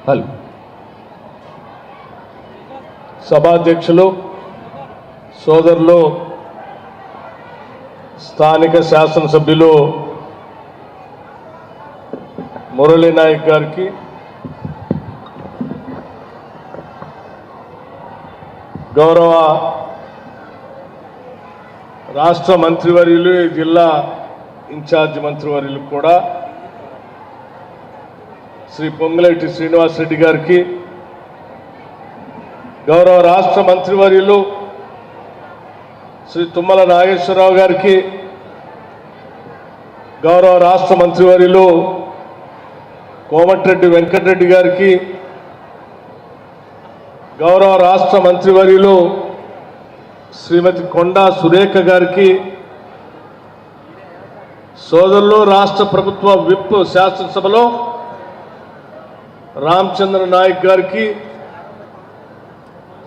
Hello సభాధ్యక్షులు సోదరులు స్థానిక శాసనసభ్యులు మురళీ నాయక్ గారికి గౌరవ రాష్ట్ర మంత్రివర్యులు జిల్లా ఇన్ఛార్జ్ మంత్రివర్యులు కూడా శ్రీ పొంగులేటి శ్రీనివాసరెడ్డి గారికి గౌరవ రాష్ట్ర మంత్రివర్యులు శ్రీ తుమ్మల నాగేశ్వరరావు గారికి గౌరవ రాష్ట్ర మంత్రివర్యులు కోమటిరెడ్డి వెంకటరెడ్డి గారికి గౌరవ రాష్ట్ర మంత్రివర్యులు శ్రీమతి కొండా సురేఖ గారికి సోదరులు రాష్ట్ర ప్రభుత్వ విప్ శాసనసభలో రామచంద్ర నాయక్ గారికి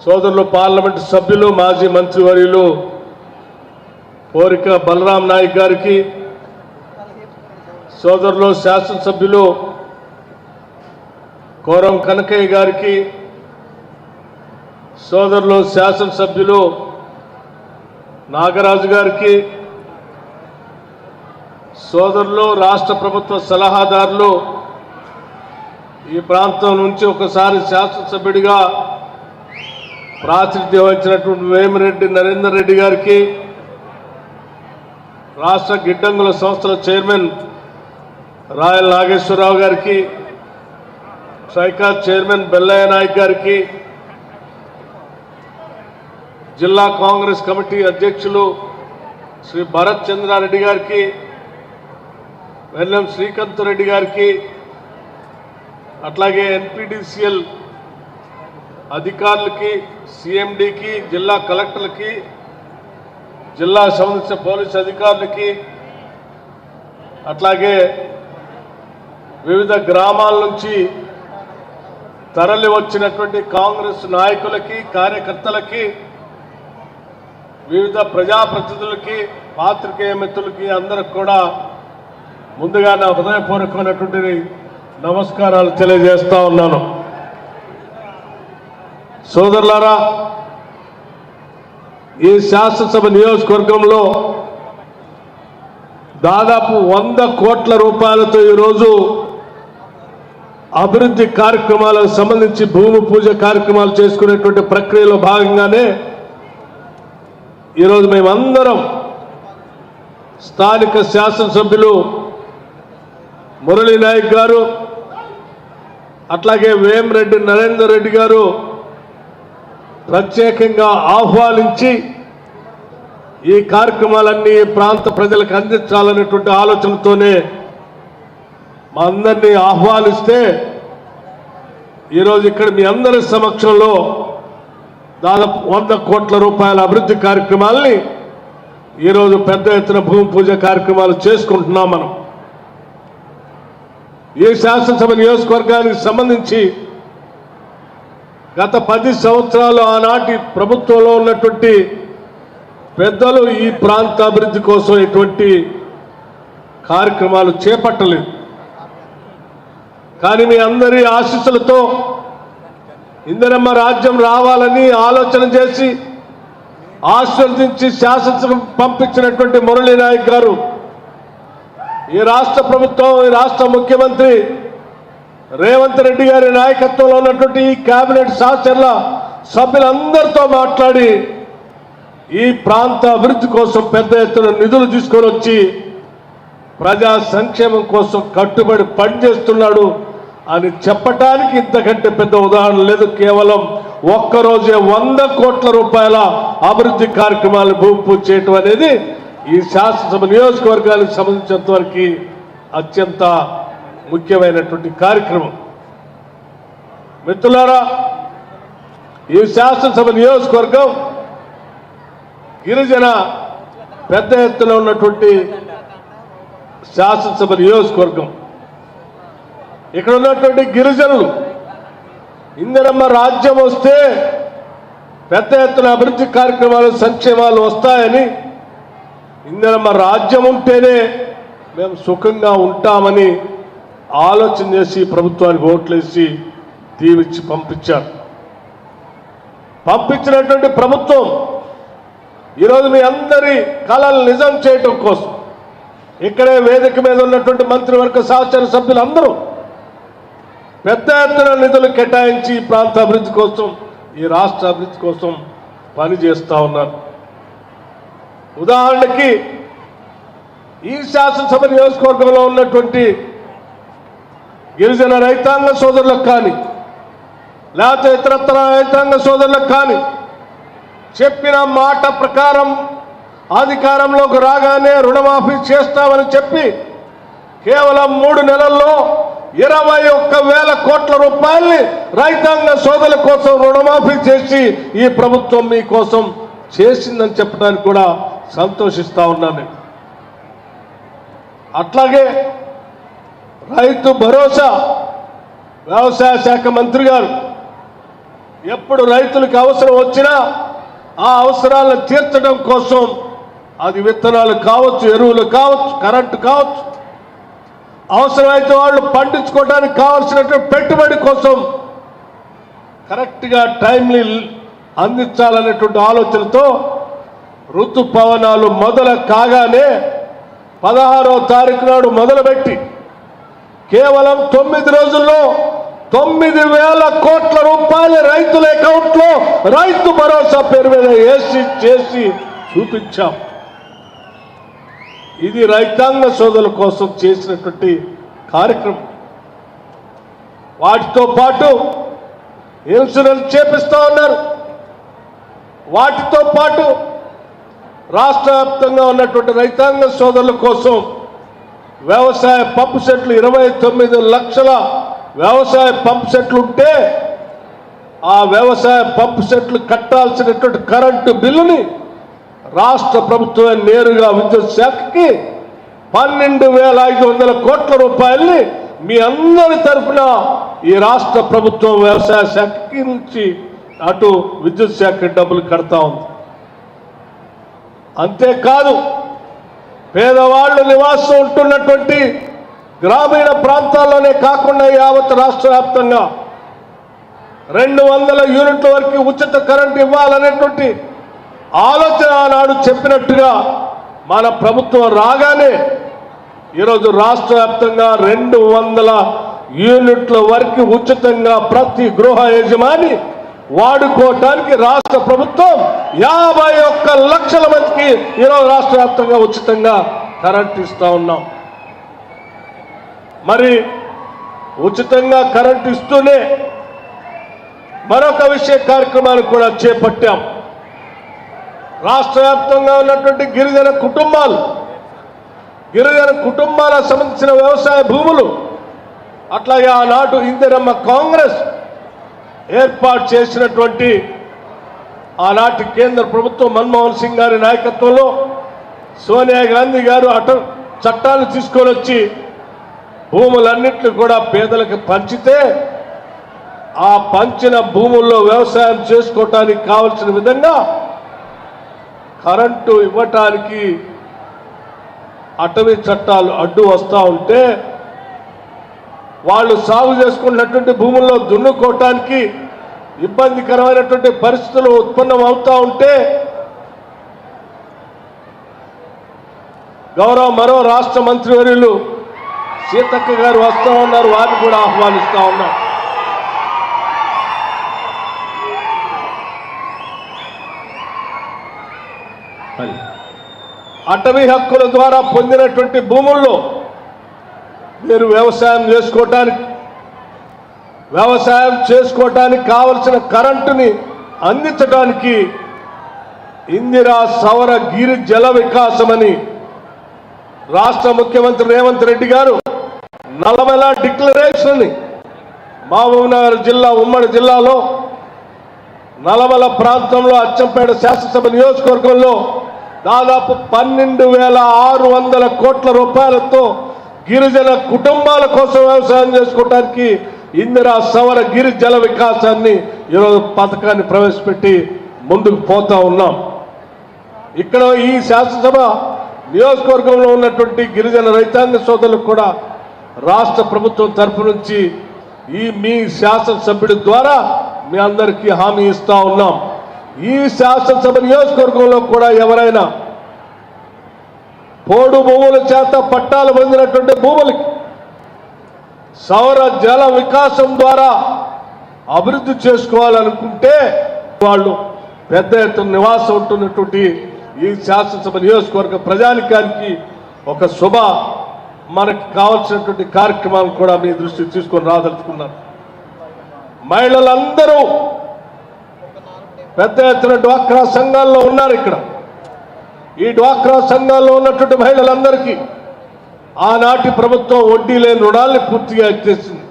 సోదరులు పార్లమెంటు సభ్యులు మాజీ మంత్రివర్యులు కోరిక బలరాం నాయక్ గారికి సోదరులు శాసనసభ్యులు కోరం కనకయ్య గారికి సోదరులు శాసనసభ్యులు నాగరాజు గారికి సోదరులు రాష్ట్ర ప్రభుత్వ సలహాదారులు ఈ ప్రాంతం నుంచి ఒకసారి శాసనసభ్యుడిగా ప్రాతినిధ్యం వహించినటువంటి వేమిరెడ్డి నరేందర్ రెడ్డి గారికి రాష్ట్ర గిడ్డంగుల సంస్థల చైర్మన్ రాయల్ నాగేశ్వరరావు గారికి సైకా చైర్మన్ బెల్లయ్య నాయక్ గారికి జిల్లా కాంగ్రెస్ కమిటీ అధ్యక్షులు శ్రీ భరత్ చంద్రారెడ్డి గారికి వెల్లం శ్రీకాంత్ రెడ్డి గారికి అట్లాగే ఎన్పీడీసీఎల్ అధికారులకి సిఎండికి జిల్లా కలెక్టర్లకి జిల్లా సంబంధించిన పోలీసు అధికారులకి అట్లాగే వివిధ గ్రామాల నుంచి తరలి వచ్చినటువంటి కాంగ్రెస్ నాయకులకి కార్యకర్తలకి వివిధ ప్రజాప్రతినిధులకి పాత్రికేయ మిత్రులకి అందరికి కూడా ముందుగా నా హృదయపూర్వకమైనటువంటి నమస్కారాలు తెలియజేస్తా ఉన్నాను. సోదరులారా, ఈ శాసనసభ నియోజకవర్గంలో దాదాపు 100 కోట్ల రూపాయలతో ఈరోజు అభివృద్ధి కార్యక్రమాలకు సంబంధించి భూమి పూజ కార్యక్రమాలు చేసుకునేటువంటి ప్రక్రియలో భాగంగానే ఈరోజు మేమందరం స్థానిక శాసనసభ్యులు మురళీ నాయక్ గారు అట్లాగే వేమిరెడ్డి నరేందర్ రెడ్డి గారు ప్రత్యేకంగా ఆహ్వానించి ఈ కార్యక్రమాలన్నీ ప్రాంత ప్రజలకు అందించాలనేటువంటి ఆలోచనతోనే మా అందరినీ ఆహ్వానిస్తే ఈరోజు ఇక్కడ మీ అందరి సమక్షంలో దాదాపు 100 కోట్ల రూపాయల అభివృద్ధి కార్యక్రమాలని ఈరోజు పెద్ద ఎత్తున భూమి పూజ కార్యక్రమాలు చేసుకుంటున్నాం. మనం ఈ శాసనసభ నియోజకవర్గానికి సంబంధించి గత 10 సంవత్సరాలు ఆనాటి ప్రభుత్వంలో ఉన్నటువంటి పెద్దలు ఈ ప్రాంత అభివృద్ధి కోసం ఎటువంటి కార్యక్రమాలు చేపట్టలేదు. కానీ మీ అందరి ఆశీస్సులతో ఇందిరమ్మ రాజ్యం రావాలని ఆలోచన చేసి ఆశీర్వదించి శాసనసభ పంపించినటువంటి మురళీ నాయక్ గారు ఈ రాష్ట్ర ప్రభుత్వం, ఈ రాష్ట్ర ముఖ్యమంత్రి రేవంత్ రెడ్డి గారి నాయకత్వంలో ఉన్నటువంటి ఈ కేబినెట్ సహచరుల సభ్యులందరితో మాట్లాడి ఈ ప్రాంత అభివృద్ధి కోసం పెద్ద ఎత్తున నిధులు తీసుకొని వచ్చి ప్రజా సంక్షేమం కోసం కట్టుబడి పనిచేస్తున్నాడు అని చెప్పటానికి ఇంతకంటే పెద్ద ఉదాహరణ లేదు. కేవలం ఒక్కరోజే 100 కోట్ల రూపాయల అభివృద్ధి కార్యక్రమాలను భూమి పూజ చేయటం అనేది ఈ శాసనసభ నియోజకవర్గానికి సంబంధించినంత వరకు అత్యంత ముఖ్యమైనటువంటి కార్యక్రమం. మిత్రులారా, ఈ శాసనసభ నియోజకవర్గం గిరిజన పెద్ద ఎత్తున ఉన్నటువంటి శాసనసభ నియోజకవర్గం. ఇక్కడ ఉన్నటువంటి గిరిజనులు ఇందిరమ్మ రాజ్యం వస్తే పెద్ద ఎత్తున అభివృద్ధి కార్యక్రమాలు సంక్షేమాలు వస్తాయని, ఇందిరమ్మ రాజ్యం ఉంటేనే మేము సుఖంగా ఉంటామని ఆలోచన చేసి ప్రభుత్వానికి ఓట్లేసి దీవించి పంపించారు. పంపించినటువంటి ప్రభుత్వం ఈరోజు మీ అందరి కళలు నిజం చేయటం కోసం ఇక్కడే వేదిక మీద ఉన్నటువంటి మంత్రివర్గ సహచర సభ్యులందరూ పెద్ద ఎత్తున నిధులు కేటాయించి ఈ ప్రాంత అభివృద్ధి కోసం, ఈ రాష్ట్ర అభివృద్ధి కోసం పనిచేస్తూ ఉన్నారు. ఉదాహరణకి ఈ శాసనసభ నియోజకవర్గంలో ఉన్నటువంటి గిరిజన రైతాంగ సోదరులకు కానీ, లేకపోతే ఇతరత్ర రైతాంగ సోదరులకు కానీ చెప్పిన మాట ప్రకారం అధికారంలోకి రాగానే రుణమాఫీ చేస్తామని చెప్పి కేవలం 3 నెలల్లో 21,000 కోట్ల రూపాయల్ని రైతాంగ సోదరుల కోసం రుణమాఫీ చేసి ఈ ప్రభుత్వం మీకోసం చేసిందని చెప్పడానికి కూడా సంతోషిస్తా ఉన్నాను. అట్లాగే రైతు భరోసా వ్యవసాయ శాఖ మంత్రి గారు ఎప్పుడు రైతులకు అవసరం వచ్చినా ఆ అవసరాలను తీర్చడం కోసం అది విత్తనాలు కావచ్చు, ఎరువులు కావచ్చు, కరెంటు కావచ్చు, అవసరమైతే వాళ్ళు పండించుకోవడానికి కావాల్సినటువంటి పెట్టుబడి కోసం కరెక్ట్గా టైంలీ అందించాలనేటువంటి ఆలోచనతో ఋతుపవనాలు మొదలు కాగానే 16వ తారీఖు నాడు మొదలుపెట్టి కేవలం 9 రోజుల్లో 9,000 కోట్ల రూపాయలు రైతుల అకౌంట్లో రైతు భరోసా పేరు మీద చేసి చూపించాం. ఇది రైతాంగ సోదరుల కోసం చేసినటువంటి కార్యక్రమం. వాటితో పాటు ఇన్సూరెన్స్ చేపిస్తా ఉన్నారు. వాటితో పాటు రాష్ట్ర వ్యాప్తంగా ఉన్నటువంటి రైతాంగ సోదరుల కోసం వ్యవసాయ పంపు సెట్లు 29 లక్షల వ్యవసాయ పంపు సెట్లు ఉంటే ఆ వ్యవసాయ పంపు సెట్లు కట్టాల్సినటువంటి కరెంటు బిల్లుని రాష్ట్ర ప్రభుత్వం నేరుగా విద్యుత్ శాఖకి 12,500 కోట్ల రూపాయల్ని మీ అందరి తరఫున ఈ రాష్ట్ర ప్రభుత్వం వ్యవసాయ శాఖకి నుంచి అటు విద్యుత్ శాఖకి డబ్బులు కడతా ఉంది. అంతేకాదు పేదవాళ్ళు నివాసం ఉంటున్నటువంటి గ్రామీణ ప్రాంతాల్లోనే కాకుండా యావత్ రాష్ట్ర వ్యాప్తంగా 200 యూనిట్ల వరకు ఉచిత కరెంటు ఇవ్వాలనేటువంటి ఆలోచన ఆనాడు చెప్పినట్టుగా మన ప్రభుత్వం రాగానే ఈరోజు రాష్ట్ర వ్యాప్తంగా 200 యూనిట్ల వరకు ఉచితంగా ప్రతి గృహ యజమాని వాడుకోవటానికి రాష్ట్ర ప్రభుత్వం 51 లక్షల మందికి ఈరోజు రాష్ట్ర వ్యాప్తంగా ఉచితంగా కరెంట్ ఇస్తా ఉన్నాం. మరి ఉచితంగా కరెంట్ ఇస్తూనే మరొక విషయ కార్యక్రమాన్ని కూడా చేపట్టాం. రాష్ట్ర వ్యాప్తంగా ఉన్నటువంటి గిరిజన కుటుంబాలకు సంబంధించిన వ్యవసాయ భూములు, అట్లాగే ఆనాడు ఇందిరమ్మ కాంగ్రెస్ ఏర్పాటు చేసినటువంటి ఆనాటి కేంద్ర ప్రభుత్వం మన్మోహన్ సింగ్ గారి నాయకత్వంలో సోనియా గాంధీ గారు చట్టాలు తీసుకొని వచ్చి భూములన్నింటినీ కూడా పేదలకు పంచితే ఆ పంచిన భూముల్లో వ్యవసాయం చేసుకోవటానికి కావలసిన విధంగా కరెంటు ఇవ్వటానికి అటవీ చట్టాలు అడ్డు వస్తూ ఉంటే వాళ్ళు సాగు చేసుకున్నటువంటి భూముల్లో దున్నుకోవటానికి ఇబ్బందికరమైనటువంటి పరిస్థితులు ఉత్పన్నం అవుతూ ఉంటే మరో రాష్ట్ర మంత్రివర్యులు సీతక్క గారు వస్తూ ఉన్నారు. వారిని కూడా ఆహ్వానిస్తూ ఉన్నాం. అటవీ హక్కుల ద్వారా పొందినటువంటి భూముల్లో మీరు వ్యవసాయం చేసుకోవటానికి కావలసిన కరెంటుని అందించడానికి ఇందిరా సౌర గిరి జల వికాసమని రాష్ట్ర ముఖ్యమంత్రి రేవంత్ రెడ్డి గారు నల్లమల డిక్లరేషన్ మహబూబ్నగర్ జిల్లా ఉమ్మడి జిల్లాలో నల్లమల ప్రాంతంలో అచ్చంపేట శాసనసభ నియోజకవర్గంలో దాదాపు 12,600 కోట్ల రూపాయలతో గిరిజన కుటుంబాల కోసం వ్యవసాయం చేసుకోవడానికి ఇందిరా సౌర గిరి జల వికాసాన్ని ఈరోజు పథకాన్ని ప్రవేశపెట్టి ముందుకు పోతా ఉన్నాం. ఇక్కడ ఈ శాసనసభ నియోజకవర్గంలో ఉన్నటువంటి గిరిజన రైతాంగ సోదరులకు కూడా రాష్ట్ర ప్రభుత్వం తరఫు నుంచి మీ శాసనసభ్యుడి ద్వారా మీ అందరికీ హామీ ఇస్తా ఉన్నాం. ఈ శాసనసభ నియోజకవర్గంలో కూడా ఎవరైనా పోడు భూముల చేత పట్టాలు పొందినటువంటి భూములకి సౌర జల వికాసం ద్వారా అభివృద్ధి చేసుకోవాలనుకుంటే వాళ్ళు పెద్ద ఎత్తున నివాసం ఉంటున్నటువంటి ఈ శాసనసభ నియోజకవర్గ ప్రజానికానికి ఒక శుభ మనకి కావాల్సినటువంటి కార్యక్రమాలను కూడా మీ దృష్టికి తీసుకొని రాదలుచుకున్నారు. మహిళలందరూ పెద్ద ఎత్తున డ్వాక్రా సంఘాల్లో ఉన్నారు. ఇక్కడ ఈ డ్వాక్రా సంఘాల్లో ఉన్నటువంటి మహిళలందరికీ ఆనాటి ప్రభుత్వం వడ్డీ లేని రుణాల్ని పూర్తిగా ఎత్తేసింది.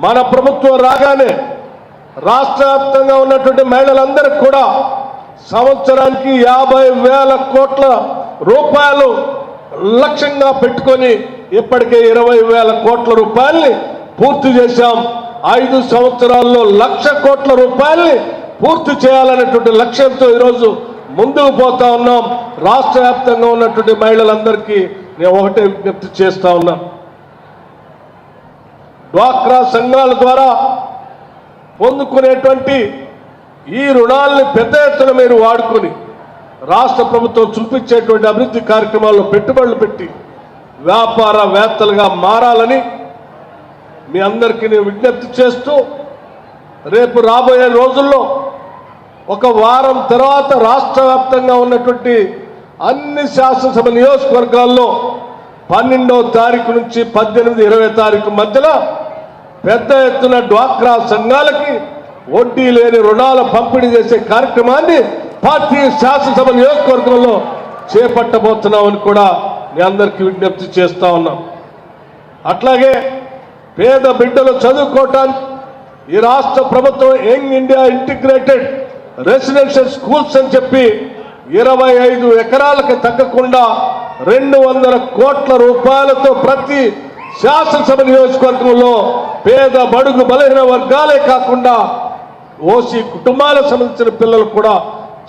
మన ప్రభుత్వం రాగానే రాష్ట్ర వ్యాప్తంగా ఉన్నటువంటి మహిళలందరికీ కూడా సంవత్సరానికి 50,000 కోట్ల రూపాయలు లక్ష్యంగా పెట్టుకొని ఇప్పటికే 20,000 కోట్ల రూపాయల్ని పూర్తి చేశాం. 5 సంవత్సరాల్లో 1,00,000 కోట్ల రూపాయల్ని పూర్తి చేయాలనేటువంటి లక్ష్యంతో ఈరోజు ముందుకు పోతా ఉన్నాం. రాష్ట్ర వ్యాప్తంగా ఉన్నటువంటి మహిళలందరికీ నేను ఒకటే విజ్ఞప్తి చేస్తా ఉన్నా, డ్వాక్రా సంఘాల ద్వారా పొందుకునేటువంటి ఈ రుణాలని పెద్ద ఎత్తున మీరు వాడుకొని రాష్ట్ర ప్రభుత్వం చూపించేటువంటి అభివృద్ధి కార్యక్రమాల్లో పెట్టుబడులు పెట్టి వ్యాపారవేత్తలుగా మారాలని మీ అందరికీ నేను విజ్ఞప్తి చేస్తూ, రేపు రాబోయే రోజుల్లో ఒక వారం తర్వాత రాష్ట్ర వ్యాప్తంగా ఉన్నటువంటి అన్ని శాసనసభ నియోజకవర్గాల్లో 12వ తారీఖు నుంచి 18, 20 తారీఖు మధ్యలో పెద్ద ఎత్తున డ్వాక్రా సంఘాలకి వడ్డీ లేని రుణాల పంపిణీ చేసే కార్యక్రమాన్ని పార్టీ శాసనసభ నియోజకవర్గంలో చేపట్టబోతున్నామని కూడా మీ అందరికీ విజ్ఞప్తి చేస్తా ఉన్నాం. అట్లాగే పేద బిడ్డలు చదువుకోవటానికి ఈ రాష్ట్ర ప్రభుత్వం young India integrated residential schools అని చెప్పి 25 ఎకరాలకి తగ్గకుండా 200 కోట్ల రూపాయలతో ప్రతి శాసనసభ నియోజకవర్గంలో పేద బడుగు బలహీన వర్గాలే కాకుండా ఓసీ కుటుంబాలకు సంబంధించిన పిల్లలు కూడా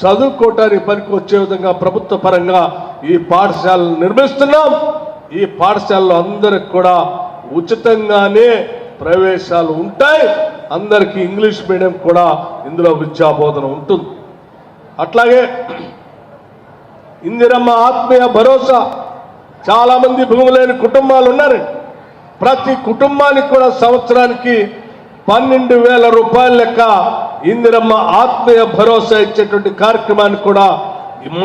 చదువుకోవటానికి పనికి వచ్చే విధంగా ప్రభుత్వ పరంగా ఈ పాఠశాలను నిర్మిస్తున్నాం. ఈ పాఠశాలలో అందరికి కూడా ఉచితంగానే ప్రవేశాలు ఉంటాయి. అందరికీ ఇంగ్లీష్ మీడియం కూడా ఇందులో విద్యాబోధన ఉంటుంది. అట్లాగే ఇందిరమ్మ ఆత్మీయ భరోసా, చాలా మంది భూమి లేని కుటుంబాలు ఉన్నారు. ప్రతి కుటుంబానికి కూడా సంవత్సరానికి 12,000 రూపాయల లెక్క ఇందిరమ్మ ఆత్మీయ భరోసా ఇచ్చేటువంటి కార్యక్రమాన్ని కూడా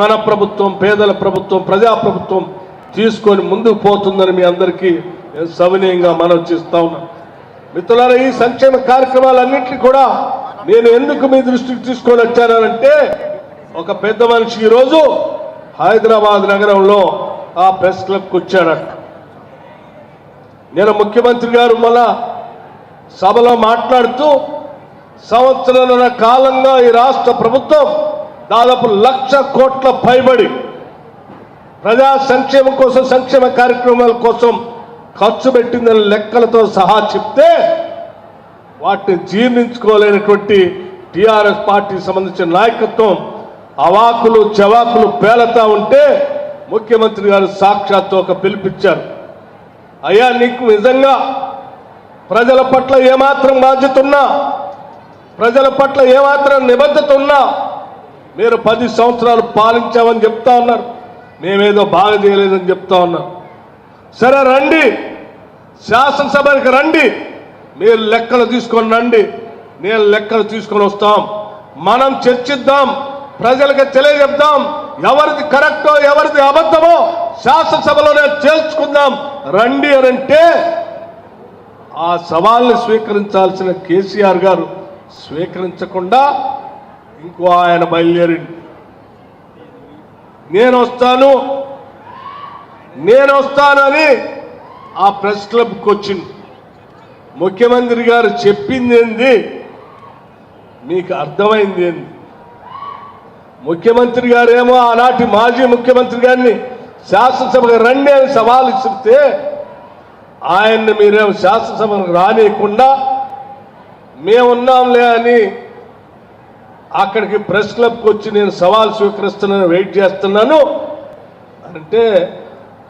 మన ప్రభుత్వం, పేదల ప్రభుత్వం, ప్రజాప్రభుత్వం తీసుకొని ముందుకు పోతుందని మీ అందరికీ సవినయంగా మనవి చేస్తా ఉన్నాను. మిత్రులారా, ఈ సంక్షేమ కార్యక్రమాలన్నింటినీ కూడా నేను ఎందుకు మీ దృష్టికి తీసుకొని వచ్చానంటే, ఒక పెద్ద మనిషి ఈరోజు హైదరాబాద్ నగరంలో ఆ ప్రెస్ క్లబ్కి వచ్చాడట. నేను ముఖ్యమంత్రి గారు మన సభలో మాట్లాడుతూ, సంవత్సరాల కాలంగా ఈ రాష్ట్ర ప్రభుత్వం దాదాపు 1,00,000 కోట్ల పైబడి ప్రజా సంక్షేమం కోసం, సంక్షేమ కార్యక్రమాల కోసం ఖర్చు పెట్టిందని లెక్కలతో సహా చెప్తే వాటిని జీర్ణించుకోలేనటువంటి టీఆర్ఎస్ పార్టీకి సంబంధించిన నాయకత్వం అవాకులు చవాకులు పేలతా ఉంటే ముఖ్యమంత్రి గారు సాక్షాత్తు ఒక పిలుపిచ్చారు. అయ్యా, నీకు నిజంగా ప్రజల పట్ల ఏమాత్రం బాధ్యత ఉన్నా, ప్రజల పట్ల ఏమాత్రం నిబద్ధత ఉన్నా, మీరు 10 సంవత్సరాలు పాలించామని చెప్తా ఉన్నారు, మేమేదో బాగా చేయలేదని చెప్తా ఉన్నాం. సరే రండి, శాసనసభకి రండి, మీరు లెక్కలు తీసుకొని రండి, నేను లెక్కలు తీసుకొని వస్తాం, మనం చర్చిద్దాం, ప్రజలకు తెలియజెప్దాం, ఎవరిది కరెక్టో ఎవరిది అబద్ధమో శాసనసభలోనే తేల్చుకుందాం రండి అని అంటే, ఆ సవాల్ని స్వీకరించాల్సిన కేసీఆర్ గారు స్వీకరించకుండా ఇంకో ఆయన బయలుదేరింది. నేను వస్తానని ఆ ప్రెస్ క్లబ్కి వచ్చింది. ముఖ్యమంత్రి గారు చెప్పింది ఏంది, మీకు అర్థమైంది ఏంది? ముఖ్యమంత్రి గారేమో ఆనాటి మాజీ ముఖ్యమంత్రి గారిని శాసనసభకు రండి అని సవాల్ ఇస్తే, ఆయన్ని మీరేమో శాసనసభకు రానియకుండా మేమున్నాంలే అని అక్కడికి ప్రెస్ క్లబ్కి వచ్చి నేను సవాల్ స్వీకరిస్తున్నాను, వెయిట్ చేస్తున్నాను అంటే,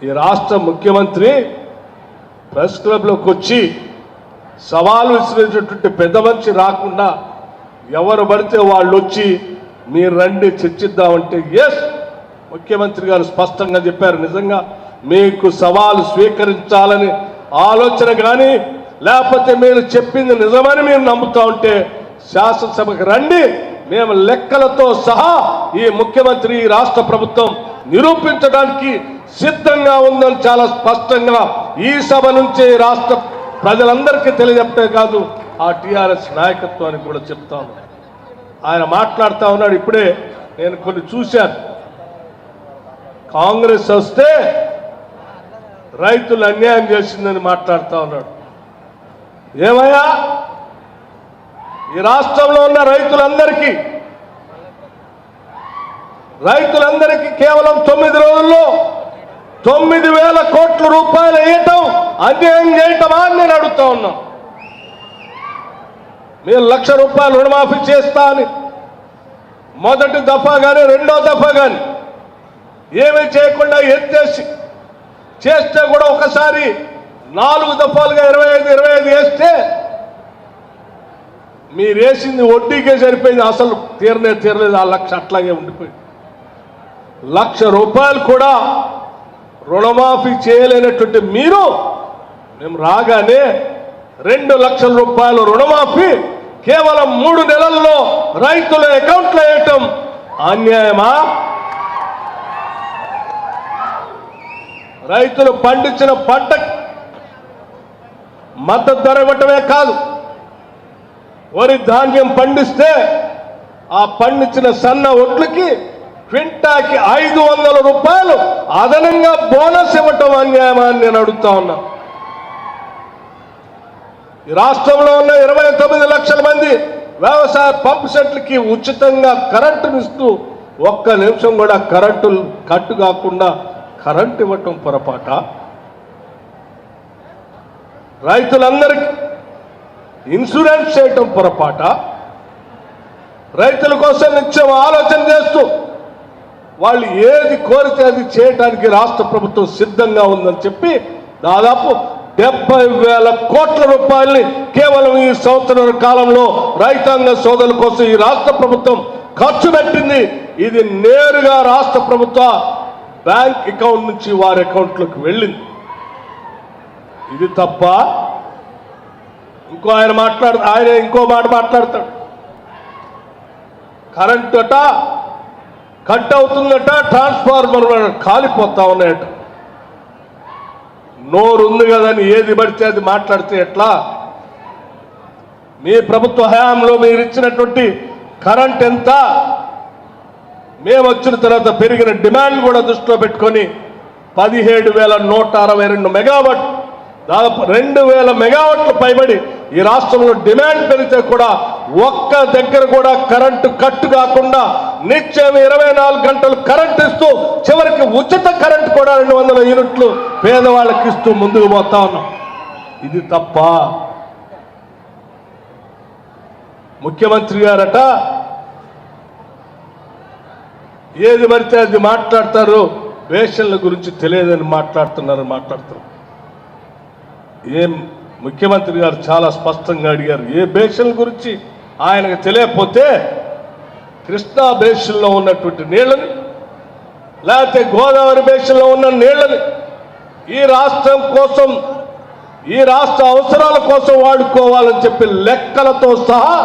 ఈ రాష్ట్ర ముఖ్యమంత్రి ప్రెస్ క్లబ్లోకి వచ్చి సవాలు విసిరేటటువంటి పెద్ద మనిషి రాకుండా ఎవరు పడితే వాళ్ళు వచ్చి మీరు రండి చర్చిద్దామంటే ఎస్, ముఖ్యమంత్రి గారు స్పష్టంగా చెప్పారు. నిజంగా మీకు సవాలు స్వీకరించాలని ఆలోచన కానీ లేకపోతే మీరు చెప్పింది నిజమని మీరు నమ్ముతా ఉంటే శాసనసభకు రండి, మేము లెక్కలతో సహా ఈ ముఖ్యమంత్రి రాష్ట్ర ప్రభుత్వం నిరూపించడానికి సిద్ధంగా ఉందని చాలా స్పష్టంగా ఈ సభ నుంచి రాష్ట్ర ప్రజలందరికీ తెలియజెప్పే కాదు, ఆ టీఆర్ఎస్ నాయకత్వానికి కూడా చెప్తాను. ఆయన మాట్లాడుతూ ఉన్నాడు. ఇప్పుడే నేను కొన్ని చూశాను. కాంగ్రెస్ వస్తే రైతులు అన్యాయం చేసిందని మాట్లాడుతూ ఉన్నాడు. ఏమయ్యా, ఈ రాష్ట్రంలో ఉన్న రైతులందరికీ కేవలం 9 రోజుల్లో 9,000 కోట్ల రూపాయలు వేయటం అన్యాయం చేయటమా అని నేను అడుగుతా ఉన్నా. మీరు 1,00,000 రూపాయలు రుణమాఫీ చేస్తా అని మొదటి దఫా కానీ రెండో దఫా కానీ ఏమీ చేయకుండా ఎత్తేసి చేస్తే కూడా ఒకసారి 4 దఫాలుగా 25 వేస్తే మీరు వేసింది వడ్డీకే సరిపోయింది, అసలు తీరలేదు. ఆ 1,00,000 అట్లాగే ఉండిపోయింది. 1,00,000 రూపాయలు కూడా రుణమాఫీ చేయలేనటువంటి మీరు మేము రాగానే 2,00,000 రూపాయలు రుణమాఫీ కేవలం 3 నెలల్లో రైతుల అకౌంట్లో వేయటం అన్యాయమా? రైతులు పండించిన పంట మద్దతు ధర ఇవ్వటమే కాదు, వరి ధాన్యం పండిస్తే ఆ పండించిన సన్న ఒడ్లకి క్వింటాకి 500 రూపాయలు అదనంగా బోనస్ ఇవ్వటం అన్యాయమా అని నేను అడుగుతా ఉన్నా. ఈ రాష్ట్రంలో ఉన్న 29 లక్షల మంది వ్యవసాయ పంప్ సెట్లకి ఉచితంగా కరెంటునిస్తూ 1 నిమిషం కూడా కరెంటు కట్టు కాకుండా కరెంటు ఇవ్వటం పొరపాట? రైతులందరికీ ఇన్సూరెన్స్ చేయటం పొరపాట? రైతుల కోసం నిత్యం ఆలోచన చేస్తూ వాళ్ళు ఏది కోరితే అది చేయడానికి రాష్ట్ర ప్రభుత్వం సిద్ధంగా ఉందని చెప్పి దాదాపు 70,000 కోట్ల రూపాయల్ని కేవలం ఈ సంవత్సరాల కాలంలో రైతాంగ సోదరుల కోసం ఈ రాష్ట్ర ప్రభుత్వం ఖర్చు పెట్టింది. ఇది నేరుగా రాష్ట్ర ప్రభుత్వ బ్యాంక్ అకౌంట్ నుంచి వారి అకౌంట్లోకి వెళ్ళింది. ఇది తప్ప? ఆయన ఇంకో మాట మాట్లాడతాడు. కరెంట్ అట కట్ అవుతుందట, ట్రాన్స్ఫార్మర్ కాలిపోతా ఉన్నాయట. నోరు ఉంది కదని ఏది పడితే అది మాట్లాడితే ఎట్లా? మీ ప్రభుత్వ హయాంలో మీరు ఇచ్చినటువంటి కరెంట్ ఎంత? మేము వచ్చిన తర్వాత పెరిగిన డిమాండ్ కూడా దృష్టిలో పెట్టుకొని 17,162 మెగావాట్, దాదాపు 2,000 మెగావాట్లు పైబడి ఈ రాష్ట్రంలో డిమాండ్ పెరిగితే కూడా ఒక్క దగ్గర కూడా కరెంటు కట్టు కాకుండా నిత్యం 24 గంటలు కరెంట్ ఇస్తూ చివరికి ఉచిత కరెంటు కూడా 200 యూనిట్లు పేదవాళ్ళకి ఇస్తూ ముందుకు పోతా ఉన్నాం. ఇది తప్ప? ముఖ్యమంత్రి గారట ఏది పడితే అది మాట్లాడతారు, వేషన్ల గురించి తెలియదని మాట్లాడుతున్నారు. ఏం ముఖ్యమంత్రి గారు చాలా స్పష్టంగా అడిగారు, ఏ బేషన్ల గురించి ఆయనకు తెలియకపోతే కృష్ణా బేషన్లో ఉన్నటువంటి నీళ్ళని లేకపోతే గోదావరి బేషన్లో ఉన్న నీళ్ళని ఈ రాష్ట్రం కోసం, ఈ రాష్ట్ర అవసరాల కోసం వాడుకోవాలని చెప్పి లెక్కలతో సహా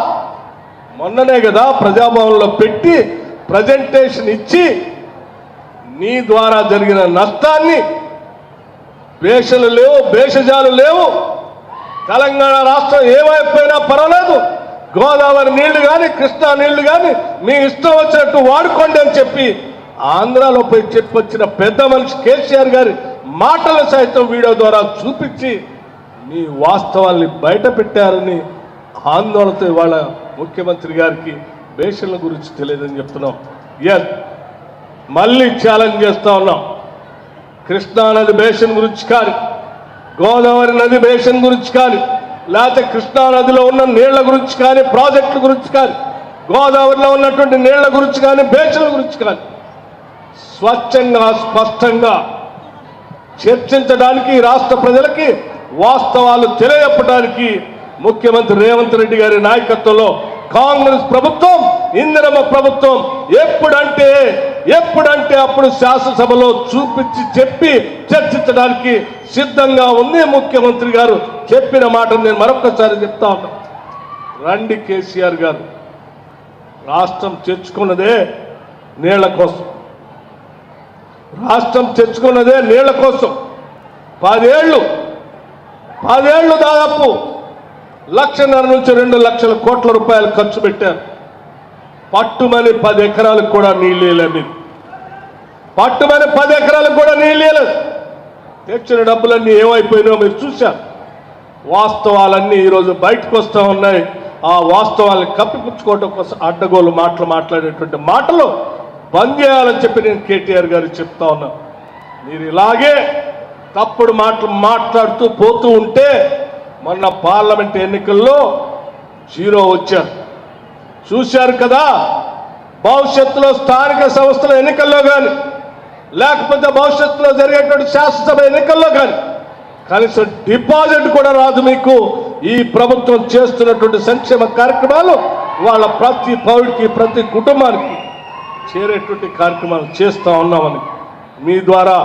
మొన్ననే కదా ప్రజాభవన్లో పెట్టి ప్రజెంటేషన్ ఇచ్చి నీ ద్వారా జరిగిన నష్టాన్ని, బేషలు లేవు, భేషజాలు లేవు, తెలంగాణ రాష్ట్రం ఏమైపోయినా పర్వాలేదు, గోదావరి నీళ్లు కానీ కృష్ణా నీళ్లు కానీ మీ ఇష్టం వచ్చినట్టు వాడుకోండి అని చెప్పి ఆంధ్రాలో పోయి చెప్పొచ్చిన పెద్ద మనిషి కేసీఆర్ గారి మాటలు సైతం వీడియో ద్వారా చూపించి మీ వాస్తవాల్ని బయట పెట్టారని ఆందోళనతో ఇవాళ ముఖ్యమంత్రి గారికి బేషన్ల గురించి తెలియదని చెప్తున్నాం. మళ్ళీ ఛాలెంజ్ చేస్తా ఉన్నాం. కృష్ణా నది బేషన్ గురించి కానీ, గోదావరి నది బేషన్ గురించి కానీ, లేకపోతే కృష్ణా నదిలో ఉన్న నీళ్ల గురించి కానీ, ప్రాజెక్టుల గురించి కానీ, గోదావరిలో ఉన్నటువంటి నీళ్ల గురించి కానీ, బేషన్ల గురించి కానీ స్వచ్ఛంగా స్పష్టంగా చర్చించడానికి రాష్ట్ర ప్రజలకి వాస్తవాలు తెలియజెప్పడానికి ముఖ్యమంత్రి రేవంత్ రెడ్డి గారి నాయకత్వంలో కాంగ్రెస్ ప్రభుత్వం, ఇందిరమ్మ ప్రభుత్వం ఎప్పుడంటే అప్పుడు శాసనసభలో చూపించి చెప్పి చర్చించడానికి సిద్ధంగా ఉంది. ముఖ్యమంత్రి గారు చెప్పిన మాటను నేను మరొకసారి చెప్తా ఉన్నా. రండి కేసీఆర్ గారు, రాష్ట్రం తెచ్చుకున్నదే నీళ్ల కోసం, రాష్ట్రం తెచ్చుకున్నదే నీళ్ల కోసం. 10 ఏళ్ళు దాదాపు 1.5 నుంచి 2 లక్షల కోట్ల రూపాయలు ఖర్చు పెట్టారు. పట్టుమని 10 ఎకరాలకు కూడా నీళ్ళు మీరు, పట్టుమని 10 ఎకరాలకు కూడా నీళ్ళు. తెచ్చిన డబ్బులన్నీ ఏమైపోయినాయో మీరు చూశారు. వాస్తవాలన్నీ ఈరోజు బయటకు వస్తూ ఉన్నాయి. ఆ వాస్తవాలను కప్పిపుచ్చుకోవడం కోసం అడ్డగోలు మాట్లాడేటువంటి మాటలు బంద్ చేయాలని చెప్పి నేను కేటీఆర్ గారికి చెప్తా ఉన్నా. మీరు ఇలాగే తప్పుడు మాట్లాడుతూ పోతూ ఉంటే మొన్న పార్లమెంట్ ఎన్నికల్లో 0 వచ్చారు, చూశారు కదా. భవిష్యత్తులో స్థానిక సంస్థల ఎన్నికల్లో కానీ, లేకపోతే భవిష్యత్తులో జరిగేటువంటి శాసనసభ ఎన్నికల్లో కానీ కనీసం డిపాజిట్ కూడా రాదు మీకు. ఈ ప్రభుత్వం చేస్తున్నటువంటి సంక్షేమ కార్యక్రమాలు వాళ్ళ ప్రతి పౌరుడికి, ప్రతి కుటుంబానికి చేరేటువంటి కార్యక్రమాలు చేస్తూ ఉన్నామని మీ ద్వారా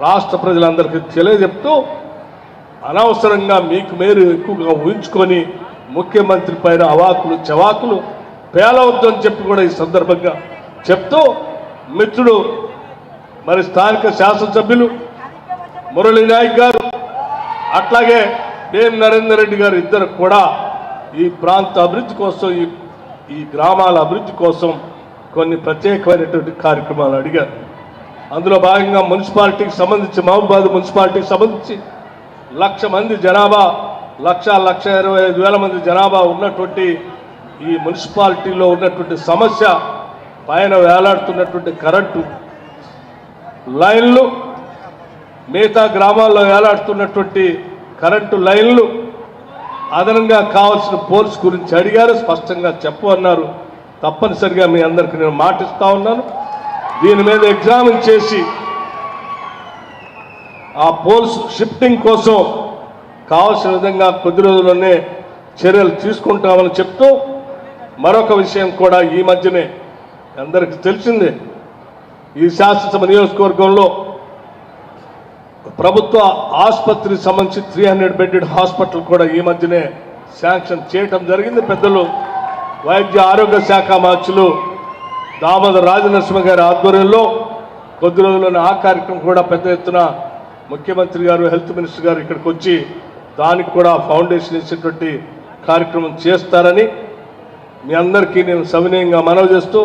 రాష్ట్ర ప్రజలందరికీ తెలియజెప్తూ, అనవసరంగా మీకు మీరు ఎక్కువగా ఊహించుకొని ముఖ్యమంత్రి పైన అవాకులు చవాకులు పేలవద్దని చెప్పి కూడా ఈ సందర్భంగా చెప్తూ, మిత్రుడు మరి స్థానిక శాసనసభ్యులు మురళీ నాయక్ గారు, అట్లాగే పేరు నరేందర్ రెడ్డి గారు ఇద్దరు కూడా ఈ ప్రాంత అభివృద్ధి కోసం, ఈ గ్రామాల అభివృద్ధి కోసం కొన్ని ప్రత్యేకమైనటువంటి కార్యక్రమాలు అడిగారు. అందులో భాగంగా మున్సిపాలిటీకి సంబంధించి, మహబూబాబాద్ మున్సిపాలిటీకి సంబంధించి 1,00,000 మంది జనాభా, 1,25,000 మంది జనాభా ఉన్నటువంటి ఈ మున్సిపాలిటీలో ఉన్నటువంటి సమస్య పైన వేలాడుతున్నటువంటి కరెంటు లైన్లు, మిగతా గ్రామాల్లో వేలాడుతున్నటువంటి కరెంటు లైన్లు, అదనంగా కావాల్సిన పోల్స్ గురించి అడిగారు. స్పష్టంగా చెప్పమన్నారు. తప్పనిసరిగా మీ అందరికీ నేను మాటిస్తా ఉన్నాను. దీని మీద ఎగ్జామిన్ చేసి ఆ పోల్స్ షిఫ్టింగ్ కోసం కావాల్సిన విధంగా కొద్ది రోజుల్లోనే చర్యలు తీసుకుంటామని చెప్తూ, మరొక విషయం కూడా ఈ మధ్యనే అందరికీ తెలిసిందే, ఈ శాసనసభ నియోజకవర్గంలో ప్రభుత్వ ఆసుపత్రికి సంబంధించి 300 బెడ్డెడ్ హాస్పిటల్ కూడా ఈ మధ్యనే శాంక్షన్ చేయటం జరిగింది. పెద్దలు వైద్య ఆరోగ్య శాఖ మంత్రులు దామోదర్ రాజనరసింహ గారి ఆధ్వర్యంలో కొద్ది రోజుల్లోనే ఆ కార్యక్రమం కూడా పెద్ద ఎత్తున ముఖ్యమంత్రి గారు, హెల్త్ మినిస్టర్ గారు ఇక్కడికి వచ్చి దానికి కూడా ఫౌండేషన్ ఇచ్చేటువంటి కార్యక్రమం చేస్తారని మీ అందరికీ నేను సవినయంగా మనవి చేస్తూ,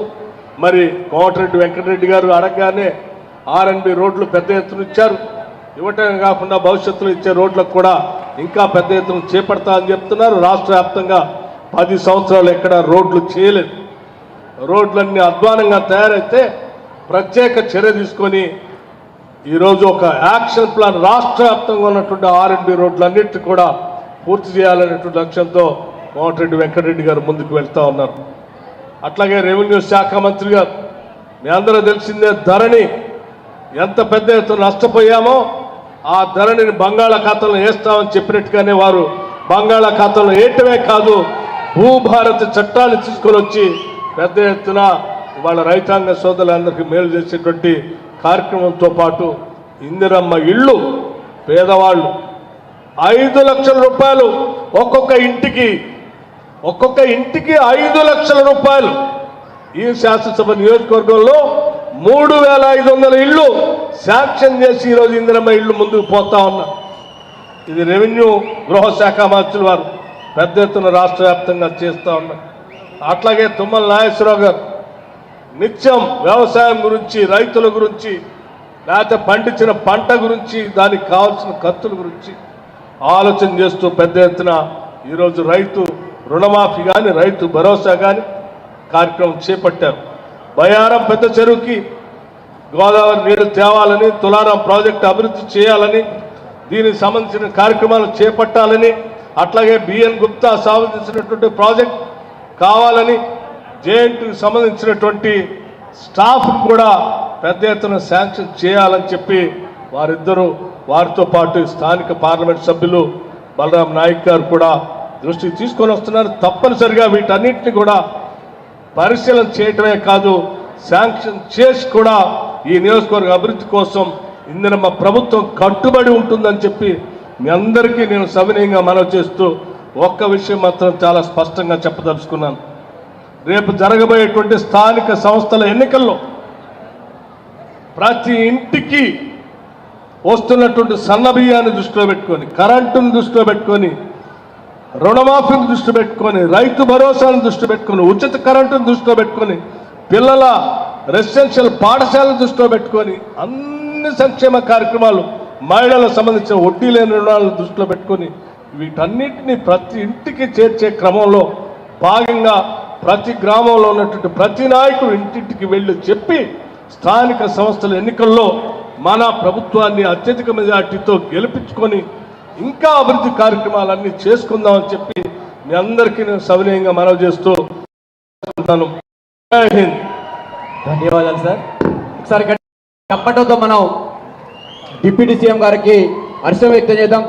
మరి కోమటిరెడ్డి వెంకటరెడ్డి గారు అడగగానే R&B రోడ్లు పెద్ద ఎత్తున ఇచ్చారు. ఇవ్వటమే కాకుండా భవిష్యత్తులో ఇచ్చే రోడ్లకు కూడా ఇంకా పెద్ద ఎత్తున చేపడతా అని చెప్తున్నారు. రాష్ట్ర వ్యాప్తంగా 10 సంవత్సరాలు ఎక్కడ రోడ్లు చేయలేదు. రోడ్లన్నీ అధ్వానంగా తయారైతే ప్రత్యేక చర్య తీసుకొని ఈరోజు ఒక యాక్షన్ ప్లాన్ రాష్ట్ర వ్యాప్తంగా ఉన్నటువంటి R&B రోడ్లన్నింటినీ కూడా పూర్తి చేయాలనేటువంటి లక్ష్యంతో కోమటిరెడ్డి వెంకటరెడ్డి గారు ముందుకు వెళ్తూ ఉన్నారు. అట్లాగే రెవెన్యూ శాఖ మంత్రి గారు, మీ అందరూ తెలిసిందే, ధరణి ఎంత పెద్ద ఎత్తున నష్టపోయామో ఆ ధరణిని బంగాళాఖాతంలో వేస్తామని చెప్పినట్టుగానే వారు బంగాళాఖాతంలో వేయటమే కాదు, భూభారత చట్టాన్ని తీసుకొని వచ్చి పెద్ద ఎత్తున వాళ్ళ రైతాంగ సోదరులందరికీ మేలు చేసేటువంటి కార్యక్రమంతో పాటు ఇందిరమ్మ ఇళ్ళు పేదవాళ్ళు 5 లక్షల రూపాయలు ఒక్కొక్క ఇంటికి 5 లక్షల రూపాయలు. ఈ శాసనసభ నియోజకవర్గంలో 3,500 ఇళ్ళు శాంక్షన్ చేసి ఈరోజు ఇందిరమ్మ ఇళ్ళు ముందుకు పోతా ఉన్నా. ఇది రెవెన్యూ గృహ శాఖ మంత్రులు వారు పెద్ద ఎత్తున రాష్ట్ర వ్యాప్తంగా చేస్తూ ఉన్నారు. అట్లాగే తుమ్మల నాగేశ్వరరావు గారు నిత్యం వ్యవసాయం గురించి, రైతుల గురించి, లేకపోతే పండించిన పంట గురించి, దానికి కావాల్సిన ఖర్చుల గురించి ఆలోచన చేస్తూ పెద్ద ఎత్తున ఈరోజు రైతు రుణమాఫీ కానీ, రైతు భరోసా కానీ కార్యక్రమం చేపట్టారు. బయారం పెద్ద చెరువుకి గోదావరి నీళ్లు తేవాలని, తులారాం ప్రాజెక్టు అభివృద్ధి చేయాలని, దీనికి సంబంధించిన కార్యక్రమాలు చేపట్టాలని, అట్లాగే బిఎన్ గుప్తా సాధించినటువంటి ప్రాజెక్ట్ కావాలని, జేఎన్టీకి సంబంధించినటువంటి స్టాఫ్ కూడా పెద్ద ఎత్తున శాంక్షన్ చేయాలని చెప్పి వారిద్దరూ, వారితో పాటు స్థానిక పార్లమెంట్ సభ్యులు బలరాం నాయక్ గారు కూడా దృష్టికి తీసుకొని వస్తున్నారు. తప్పనిసరిగా వీటన్నిటిని కూడా పరిశీలన చేయటమే కాదు, శాంక్షన్ చేసి కూడా ఈ నియోజకవర్గ అభివృద్ధి కోసం ఇందిరమ్మ ప్రభుత్వం కట్టుబడి ఉంటుందని చెప్పి మీ అందరికీ నేను సవినయంగా మనవి చేస్తూ ఒక్క విషయం మాత్రం చాలా స్పష్టంగా చెప్పదలుచుకున్నాను. రేపు జరగబోయేటువంటి స్థానిక సంస్థల ఎన్నికల్లో ప్రతి ఇంటికి వస్తున్నటువంటి సన్నబియ్యాన్ని దృష్టిలో పెట్టుకొని, కరెంటును దృష్టిలో పెట్టుకొని, రుణమాఫీని దృష్టి పెట్టుకొని, రైతు భరోసాను దృష్టి పెట్టుకొని, ఉచిత కరెంటును దృష్టిలో పెట్టుకొని, పిల్లల రెసిడెన్షియల్ పాఠశాలను దృష్టిలో పెట్టుకొని, అన్ని సంక్షేమ కార్యక్రమాలు, మహిళలకు సంబంధించిన వడ్డీ లేని రుణాలను దృష్టిలో పెట్టుకొని వీటన్నిటిని ప్రతి ఇంటికి చేర్చే క్రమంలో భాగంగా ప్రతి గ్రామంలో ఉన్నటువంటి ప్రతి నాయకుడు ఇంటింటికి వెళ్ళి చెప్పి స్థానిక సంస్థల ఎన్నికల్లో మన ప్రభుత్వాన్ని అత్యధిక మెజార్టీతో గెలిపించుకొని ఇంకా అభివృద్ధి కార్యక్రమాలన్నీ చేసుకుందామని చెప్పి మీ అందరికీ నేను సవినయంగా మనవి చేస్తూ ఉంటాను. జై హింద్. ధన్యవాదాలు సార్. ఒకసారి చప్పట్లతో మనం డిప్యూటీ సీఎం గారికి హర్షం వ్యక్తం చేద్దాం.